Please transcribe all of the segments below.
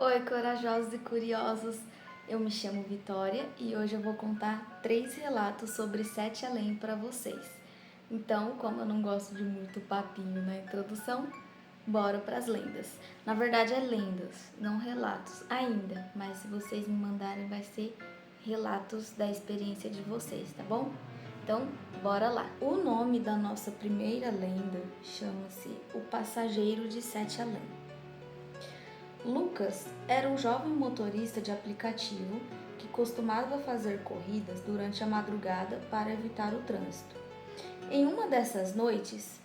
Oi, corajosos e curiosos! Eu me chamo Vitória e hoje eu vou contar 3 relatos sobre Sete Além para vocês. Então, como eu não gosto de muito papinho na introdução, bora para as lendas. Na verdade, é lendas, não relatos ainda, mas se vocês me mandarem, vai ser relatos da experiência de vocês, tá bom? Então, bora lá! O nome da nossa primeira lenda chama-se O Passageiro de Sete Além. Lucas era um jovem motorista de aplicativo que costumava fazer corridas durante a madrugada para evitar o trânsito. Em uma dessas noites,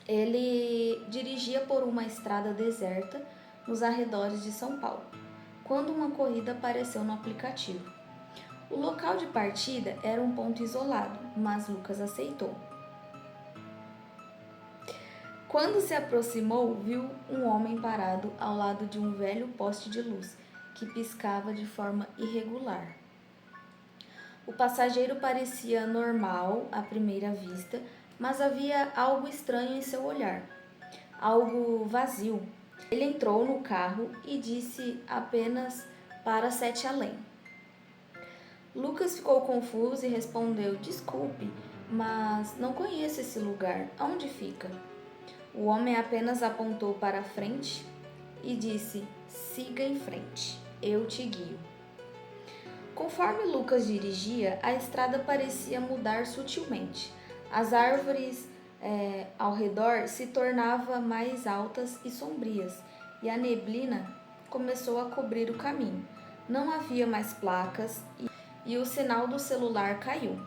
ele dirigia por uma estrada deserta nos arredores de São Paulo, quando uma corrida apareceu no aplicativo. O local de partida era um ponto isolado, mas Lucas aceitou. Quando se aproximou, viu um homem parado ao lado de um velho poste de luz que piscava de forma irregular. O passageiro parecia normal à primeira vista, mas havia algo estranho em seu olhar, algo vazio. Ele entrou no carro e disse apenas para Sete Além. Lucas ficou confuso e respondeu: Desculpe, mas não conheço esse lugar. Onde fica? O homem apenas apontou para a frente e disse: Siga em frente, eu te guio. Conforme Lucas dirigia, a estrada parecia mudar sutilmente. As árvores ao redor se tornavam mais altas e sombrias, e a neblina começou a cobrir o caminho. Não havia mais placas e o sinal do celular caiu.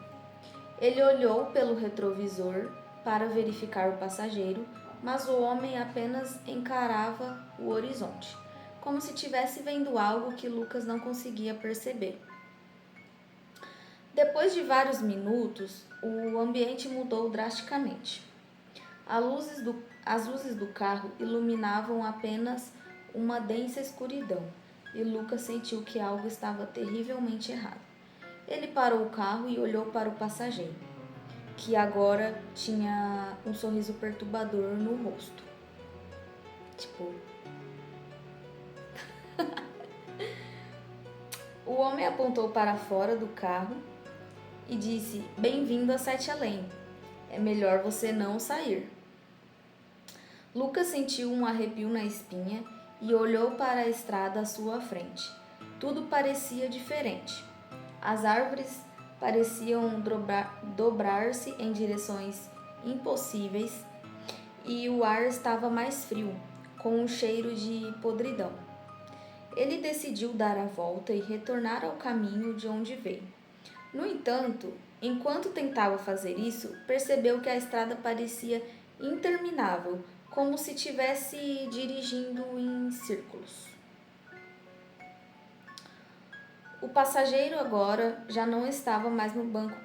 Ele olhou pelo retrovisor para verificar o passageiro, mas o homem apenas encarava o horizonte, como se estivesse vendo algo que Lucas não conseguia perceber. Depois de vários minutos, o ambiente mudou drasticamente. As luzes do carro iluminavam apenas uma densa escuridão, e Lucas sentiu que algo estava terrivelmente errado. Ele parou o carro e olhou para o passageiro, que agora tinha um sorriso perturbador no rosto. O homem apontou para fora do carro e disse: Bem-vindo a Sete Além. É melhor você não sair. Lucas sentiu um arrepio na espinha e olhou para a estrada à sua frente. Tudo parecia diferente. As árvores pareciam dobrar-se em direções impossíveis e o ar estava mais frio, com um cheiro de podridão. Ele decidiu dar a volta e retornar ao caminho de onde veio. No entanto, enquanto tentava fazer isso, percebeu que a estrada parecia interminável, como se estivesse dirigindo em círculos. O passageiro agora já não estava mais no banco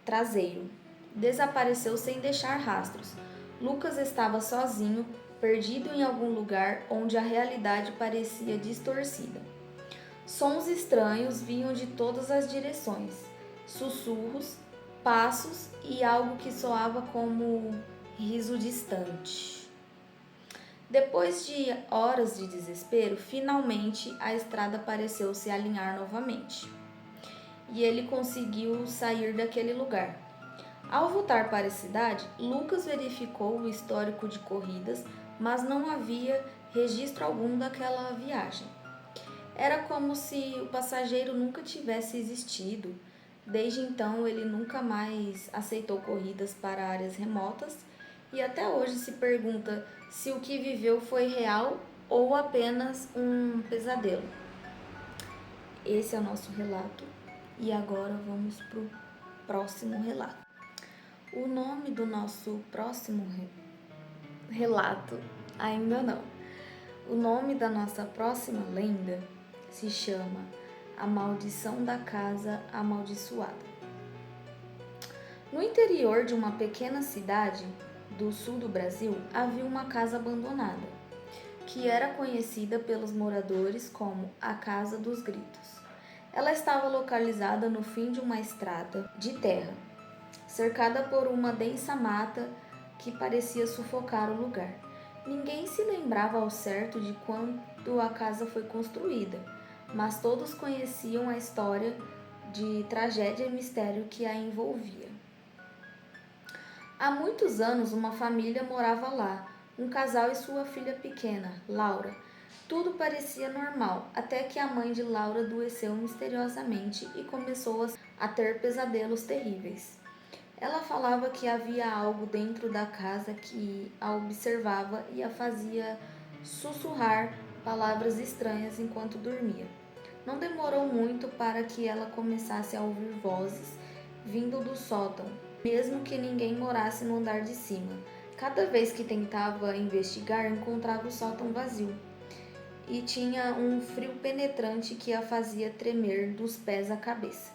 traseiro. Desapareceu sem deixar rastros. Lucas estava sozinho, perdido em algum lugar onde a realidade parecia distorcida. Sons estranhos vinham de todas as direções, sussurros, passos e algo que soava como riso distante. Depois de horas de desespero, finalmente a estrada pareceu se alinhar novamente e ele conseguiu sair daquele lugar. Ao voltar para a cidade, Lucas verificou o histórico de corridas, mas não havia registro algum daquela viagem. Era como se o passageiro nunca tivesse existido. Desde então, ele nunca mais aceitou corridas para áreas remotas e até hoje se pergunta se o que viveu foi real ou apenas um pesadelo. Esse é o nosso relato e agora vamos para o próximo relato. O nome do nosso próximo relato ainda não. O nome da nossa próxima lenda se chama A Maldição da Casa Amaldiçoada. No interior de uma pequena cidade do sul do Brasil havia uma casa abandonada, que era conhecida pelos moradores como a Casa dos Gritos. Ela estava localizada no fim de uma estrada de terra, cercada por uma densa mata que parecia sufocar o lugar. Ninguém se lembrava ao certo de quando a casa foi construída, mas todos conheciam a história de tragédia e mistério que a envolvia. Há muitos anos, uma família morava lá, um casal e sua filha pequena, Laura. Tudo parecia normal, até que a mãe de Laura adoeceu misteriosamente e começou a ter pesadelos terríveis. Ela falava que havia algo dentro da casa que a observava e a fazia sussurrar palavras estranhas enquanto dormia. Não demorou muito para que ela começasse a ouvir vozes vindo do sótão, mesmo que ninguém morasse no andar de cima. Cada vez que tentava investigar, encontrava o sótão vazio e tinha um frio penetrante que a fazia tremer dos pés à cabeça.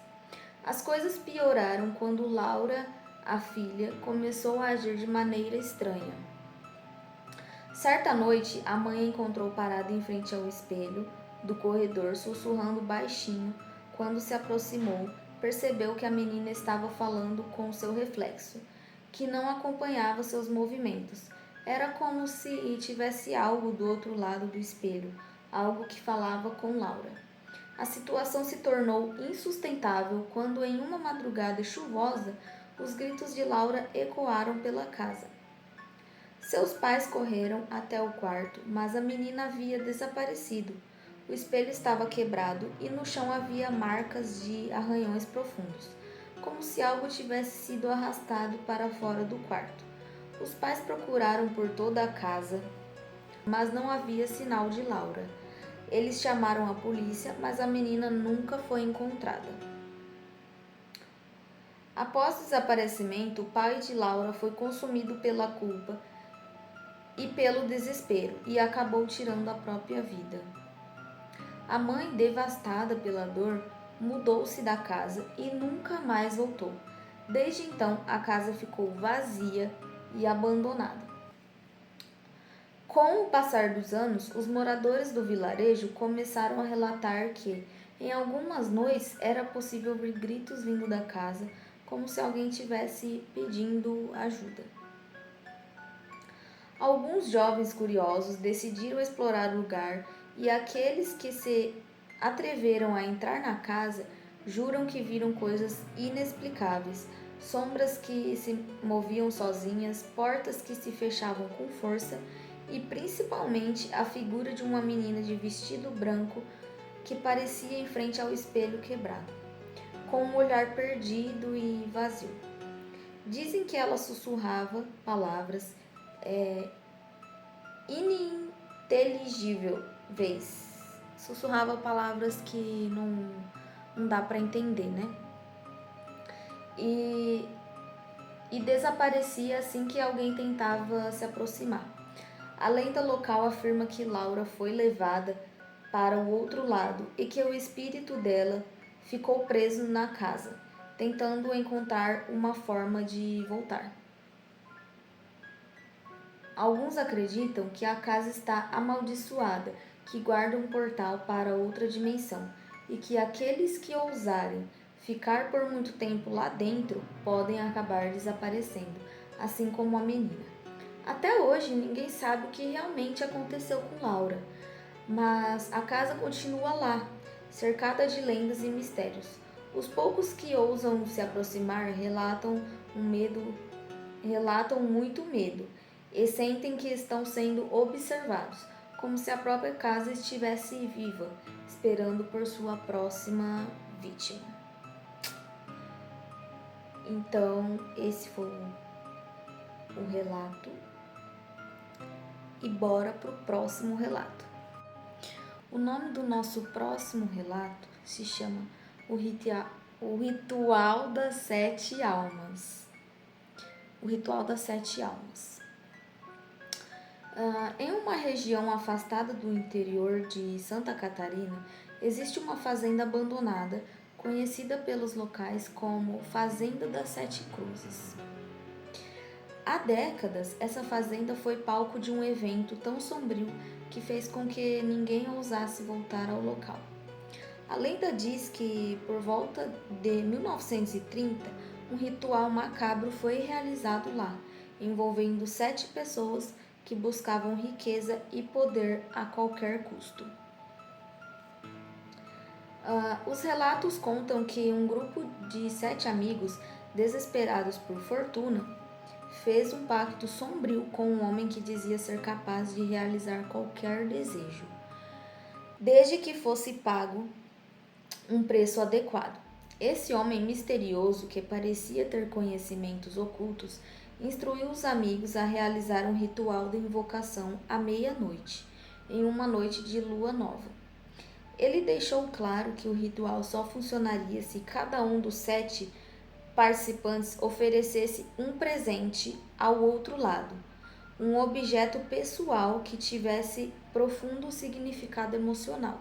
As coisas pioraram quando Laura, a filha, começou a agir de maneira estranha. Certa noite, a mãe a encontrou parada em frente ao espelho do corredor, sussurrando baixinho. Quando se aproximou, percebeu que a menina estava falando com seu reflexo, que não acompanhava seus movimentos. Era como se tivesse algo do outro lado do espelho, algo que falava com Laura. A situação se tornou insustentável quando, em uma madrugada chuvosa, os gritos de Laura ecoaram pela casa. Seus pais correram até o quarto, mas a menina havia desaparecido. O espelho estava quebrado e no chão havia marcas de arranhões profundos, como se algo tivesse sido arrastado para fora do quarto. Os pais procuraram por toda a casa, mas não havia sinal de Laura. Eles chamaram a polícia, mas a menina nunca foi encontrada. Após o desaparecimento, o pai de Laura foi consumido pela culpa e pelo desespero e acabou tirando a própria vida. A mãe, devastada pela dor, mudou-se da casa e nunca mais voltou. Desde então, a casa ficou vazia e abandonada. Com o passar dos anos, os moradores do vilarejo começaram a relatar que, em algumas noites, era possível ouvir gritos vindo da casa, como se alguém estivesse pedindo ajuda. Alguns jovens curiosos decidiram explorar o lugar e aqueles que se atreveram a entrar na casa juram que viram coisas inexplicáveis, sombras que se moviam sozinhas, portas que se fechavam com força e principalmente a figura de uma menina de vestido branco que parecia em frente ao espelho quebrado, com um olhar perdido e vazio. Dizem que ela sussurrava palavras ininteligíveis. Sussurrava palavras que não dá para entender, né? E desaparecia assim que alguém tentava se aproximar. A lenda local afirma que Laura foi levada para o outro lado e que o espírito dela ficou preso na casa, tentando encontrar uma forma de voltar. Alguns acreditam que a casa está amaldiçoada, que guarda um portal para outra dimensão e que aqueles que ousarem ficar por muito tempo lá dentro podem acabar desaparecendo, assim como a menina. Até hoje, ninguém sabe o que realmente aconteceu com Laura, mas a casa continua lá, cercada de lendas e mistérios. Os poucos que ousam se aproximar relatam muito medo e sentem que estão sendo observados, como se a própria casa estivesse viva, esperando por sua próxima vítima. Então, esse foi o relato. E bora pro próximo relato. O nome do nosso próximo relato se chama O Ritual das Sete Almas. O Ritual das Sete Almas. Em uma região afastada do interior de Santa Catarina, existe uma fazenda abandonada, conhecida pelos locais como Fazenda das Sete Cruzes. Há décadas, essa fazenda foi palco de um evento tão sombrio que fez com que ninguém ousasse voltar ao local. A lenda diz que, por volta de 1930, um ritual macabro foi realizado lá, envolvendo 7 pessoas que buscavam riqueza e poder a qualquer custo. Os relatos contam que um grupo de 7 amigos, desesperados por fortuna, fez um pacto sombrio com um homem que dizia ser capaz de realizar qualquer desejo, desde que fosse pago um preço adequado. Esse homem misterioso, que parecia ter conhecimentos ocultos, instruiu os amigos a realizar um ritual de invocação à meia-noite, em uma noite de lua nova. Ele deixou claro que o ritual só funcionaria se cada um dos 7 participantes oferecesse um presente ao outro lado, um objeto pessoal que tivesse profundo significado emocional.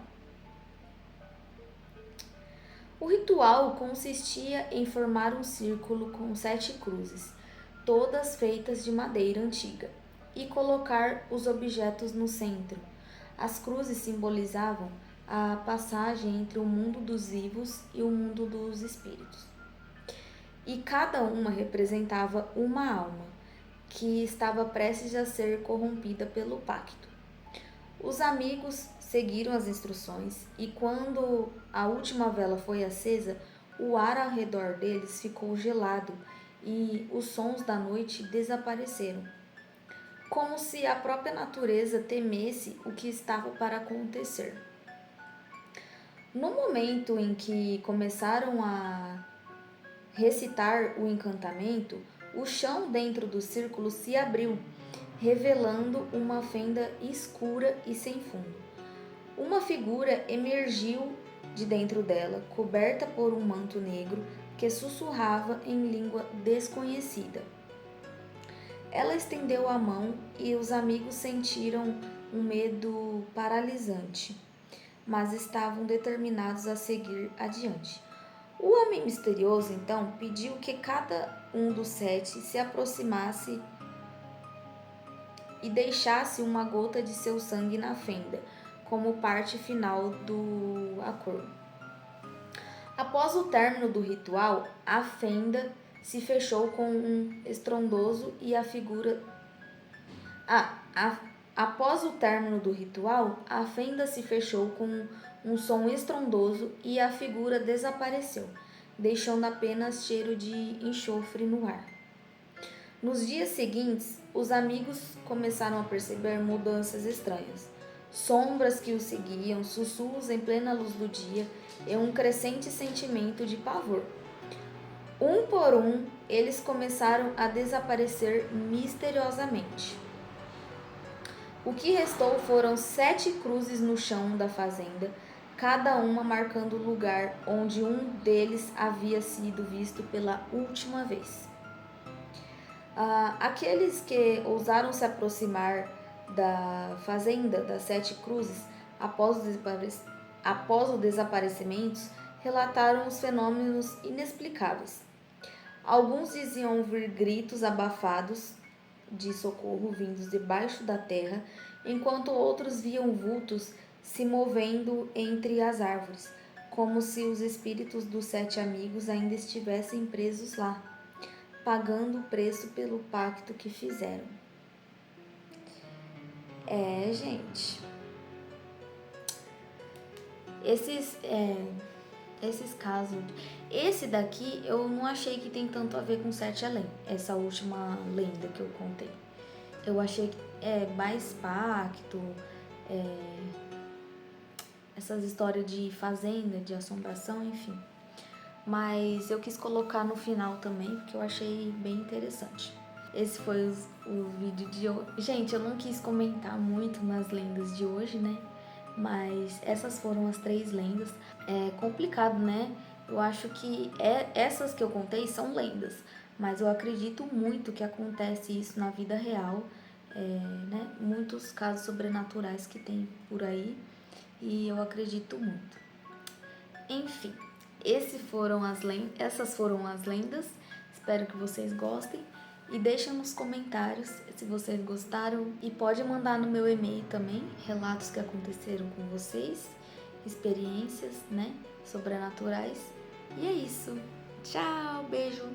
O ritual consistia em formar um círculo com 7 cruzes, todas feitas de madeira antiga, e colocar os objetos no centro. As cruzes simbolizavam a passagem entre o mundo dos vivos e o mundo dos espíritos. E cada uma representava uma alma que estava prestes a ser corrompida pelo pacto. Os amigos seguiram as instruções e quando a última vela foi acesa, o ar ao redor deles ficou gelado e os sons da noite desapareceram, como se a própria natureza temesse o que estava para acontecer. No momento em que começaram a recitar o encantamento, o chão dentro do círculo se abriu, revelando uma fenda escura e sem fundo. Uma figura emergiu de dentro dela, coberta por um manto negro que sussurrava em língua desconhecida. Ela estendeu a mão e os amigos sentiram um medo paralisante, mas estavam determinados a seguir adiante. O homem misterioso, então, pediu que cada um dos 7 se aproximasse e deixasse uma gota de seu sangue na fenda, como parte final do acordo. Após o término do ritual, a fenda se fechou com um estrondoso e a figura... Após o término do ritual, a fenda se fechou com um som estrondoso e a figura desapareceu, deixando apenas cheiro de enxofre no ar. Nos dias seguintes, os amigos começaram a perceber mudanças estranhas. Sombras que os seguiam, sussurros em plena luz do dia e um crescente sentimento de pavor. Um por um, eles começaram a desaparecer misteriosamente. O que restou foram 7 cruzes no chão da fazenda, cada uma marcando o lugar onde um deles havia sido visto pela última vez. Aqueles que ousaram se aproximar da fazenda das 7 cruzes após o desaparecimento relataram os fenômenos inexplicáveis. Alguns diziam ouvir gritos abafados de socorro vindos debaixo da terra, enquanto outros viam vultos se movendo entre as árvores, como se os espíritos dos 7 amigos ainda estivessem presos lá, pagando o preço pelo pacto que fizeram. Gente, esses casos, esse daqui eu não achei que tem tanto a ver com 7 além, essa última lenda que eu contei. Eu achei que é mais pacto, essas histórias de fazenda, de assombração, enfim. Mas eu quis colocar no final também, porque eu achei bem interessante. Esse foi o vídeo de hoje. Gente, eu não quis comentar muito nas lendas de hoje, né? Mas essas foram as 3 lendas. É complicado, né? Eu acho que essas que eu contei são lendas, mas eu acredito muito que acontece isso na vida real, né? Muitos casos sobrenaturais que tem por aí, e eu acredito muito. Enfim, essas foram as lendas. Espero que vocês gostem. E deixem nos comentários se vocês gostaram. E pode mandar no meu e-mail também relatos que aconteceram com vocês, experiências, né, sobrenaturais. E é isso. Tchau, beijo.